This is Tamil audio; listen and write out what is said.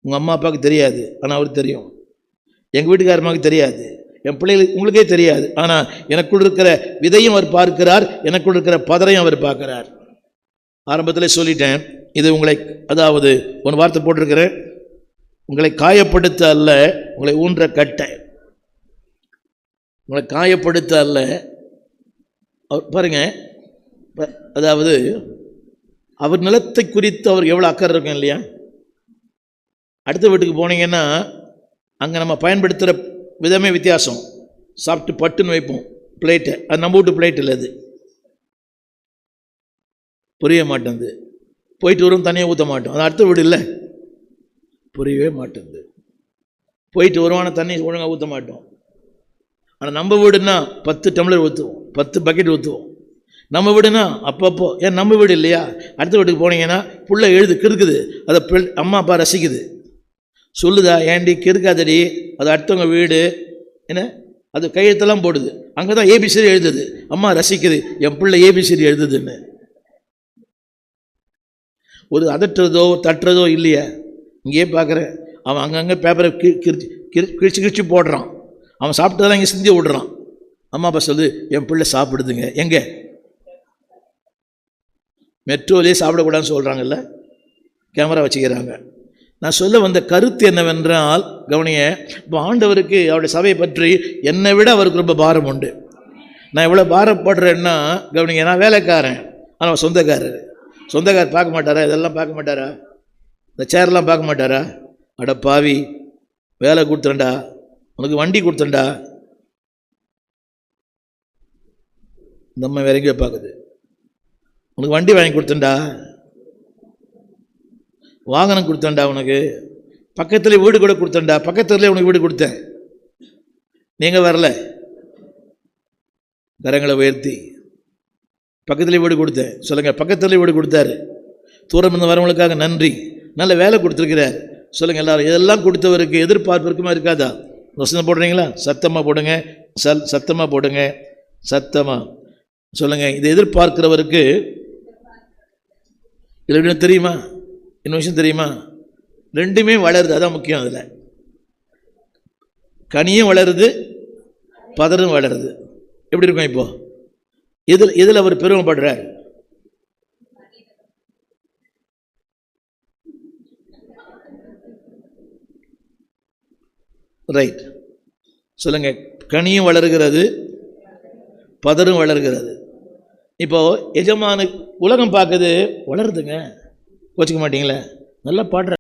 உங்கள் அம்மா அப்பாவுக்கு தெரியாது, ஆனால் அவருக்கு தெரியும். எங்கள் வீட்டுக்காரமாவுக்கு தெரியாது, என் பிள்ளைகளுக்கு உங்களுக்கே தெரியாது, ஆனால் எனக்குள் இருக்கிற விதையும் அவர் பார்க்கிறார், எனக்குள் இருக்கிற பதரையும் அவர் பார்க்கிறார். ஆரம்பத்தில் சொல்லிட்டேன், இது உங்களை, அதாவது ஒரு வார்த்தை போட்டிருக்கிறேன், உங்களை காயப்படுத்த அல்ல, உங்களை ஊன்ற கட்ட. உங்களை காயப்படுத்த அல்ல. பாருங்க, அதாவது அவர் நிலத்தை குறித்து அவர் எவ்வளோ அக்கறை இருக்கும் இல்லையா? அடுத்த வீட்டுக்கு போனீங்கன்னா அங்கே நம்ம பயன்படுத்துகிற விதமே வித்தியாசம். சாப்பிட்டு பட்டுன்னு வைப்போம் பிளேட்டை, அது நம்ம வீட்டு பிளேட் இல்லை, அது புரிய மாட்டேங்குது. போயிட்டு வரும் தனியாக ஊற்ற மாட்டோம், அது அடுத்த வீடு இல்லை, புரியவே மாட்டேங்குது. போயிட்டு வருவான தண்ணி ஒழுங்காக ஊற்ற மாட்டோம். ஆனால் நம்ம வீடுன்னா 10 டம்ளர் ஊற்றுவோம், 10 பக்கெட் ஊற்றுவோம். நம்ம வீடுனா அப்பப்போ, ஏன் நம்ம வீடு இல்லையா? அடுத்த வீட்டுக்கு போனீங்கன்னா புள்ள எழுது கிறுக்குது, அதை அம்மா அப்பா ரசிக்குது, சொல்லுதா ஏண்டி கிறுக்காதடி, அது அடுத்தவங்க வீடு என்ன, அது கையெழுத்தெல்லாம் போடுது, அங்கே தான் ஏபிசிடி எழுதுது, அம்மா ரசிக்குது, என் பிள்ளை ஏபிசிடி எழுதுதுன்னு. ஒரு அதட்டுறதோ தட்டுறதோ இல்லையா? இங்கேயே பார்க்குறேன், அவன் அங்கங்கே பேப்பரை கிழிச்சு போடுறான், அவன் சாப்பிட்டதெல்லாம் இங்கே சிந்தி விடுறான். அம்மா அப்பா சொல்லுது, என் பிள்ளை சாப்பிடுதுங்க. எங்கே? மெட்ரோலேயே சாப்பிடக்கூடாதுன்னு சொல்கிறாங்கல்ல, கேமரா வச்சுக்கிறாங்க. நான் சொல்ல வந்த கருத்து என்னவென்றால், கவனிய, இப்போ ஆண்டவருக்கு அவருடைய சபையை பற்றி என்னை விட அவருக்கு ரொம்ப பாரம் உண்டு. நான் எவ்வளோ பாரப்படுறேன்னா, கவனிங்க, நான் வேலைக்காரன், ஆனால் சொந்தக்காரர். சொந்தக்காரர் பார்க்க மாட்டாரா? இதெல்லாம் பார்க்க மாட்டாரா? இந்த சேர்லாம் பார்க்க மாட்டாரா? அட பாவி, வேலை கொடுத்துறேன்டா, உனக்கு வண்டி கொடுத்தேன்டா, இந்த அம்மா வேற எங்கேயோ பார்க்குது, உனக்கு வண்டி வாங்கி கொடுத்தேன்டா, வாகனம் கொடுத்தேன்டா, உனக்கு பக்கத்துலேயே வீடு கூட கொடுத்தேன்டா, பக்கத்துலேயே உனக்கு வீடு கொடுத்தேன், நீங்கள் வரல. கரங்களை உயர்த்தி பக்கத்துலேயே வீடு கொடுத்தேன் சொல்லுங்கள். பக்கத்துலேயே வீடு கொடுத்தாரு, தூரம் இருந்து வரவங்களுக்காக நன்றி. நல்ல வேலை கொடுத்துருக்கிறார் சொல்லுங்கள். எல்லாரும் இதெல்லாம் கொடுத்தவருக்கு எதிர்பார்ப்பு இருக்குமா இருக்காதா? வசனம் போடுறீங்களா? சத்தமாக போடுங்க, சத்தமாக போடுங்க, சத்தமாக சொல்லுங்கள். இதை எதிர்பார்க்கிறவருக்கு இதில் தெரியுமா, இன்னும் விஷயம் தெரியுமா? ரெண்டுமே வளருது, அதான் முக்கியம். அதில் கனியும் வளருது, பதரும் வளருது. எப்படி இருக்கும் இப்போ? இதில் அவர் பெருமைப்படுறார். ரைட், சொல்லுங்க. கனியும் வளர்கிறது, பதரும் வளர்கிறது. இப்போ எஜமான உலகம் பார்க்குது, வளருதுங்க, கோச்சிக்க மாட்டீங்களே, நல்லா பாடுற